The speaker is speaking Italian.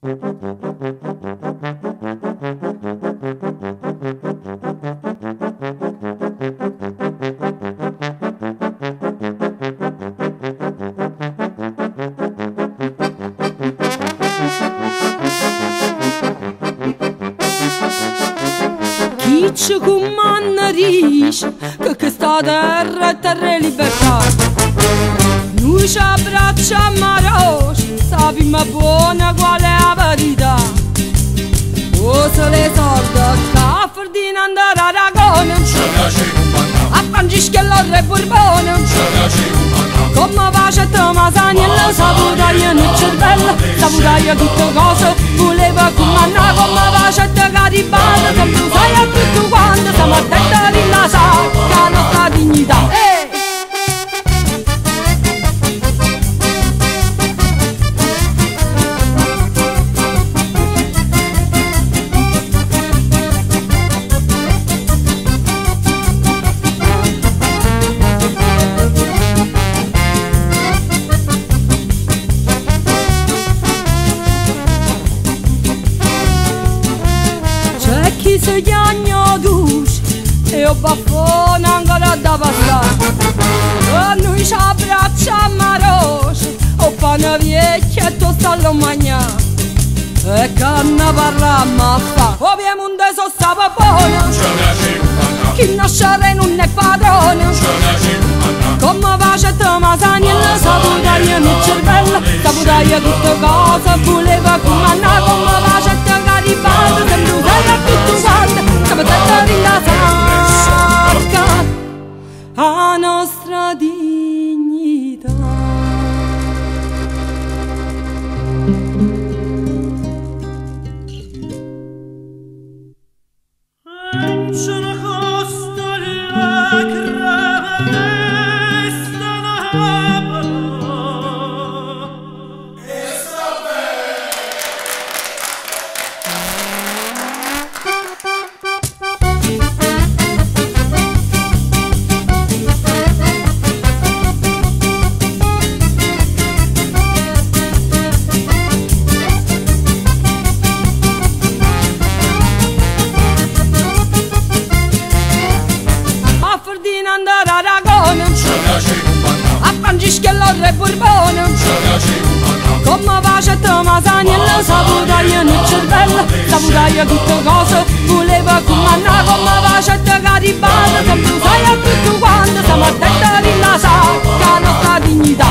Chi ci comanda dice che questa terra è terra libertà. Noi ci abbracciamo a roce, sappiamo buona qual è la verità. O se le sorda che a Ferdinando Aragona, a Francesco Re Borbone, come pace te Masaniello, saputaia nel cervello, saputaia tutte cose, voleva comandare come pace te Garibaldi, che tu sai a tutto quanto, siamo attenti a rilasciare la nostra dignità. Chi si chiama duce e un baffone ancora da passare. E noi ci abbracciamo a roce, o pane vecchio e tostallo mangiare. E che ne parliamo a fa, o piemonte so stava buona. Chi nascere non è padrone. Come pace te Masaniello, saputaia nel cervello, saputaia tutte cose, voleva comandare come pace te Garibaldi, che tu sai a tutto quanto, siamo attenti a rilasciare la nostra dignità. A Francesco Re Borbone, come pace te Masaniello, saputaia nel cervello, saputaia tutte cose, voleva comandare come pace te Garibaldi, che tu sai a tutto quanto, siamo attenti a rilasciare la nostra dignità.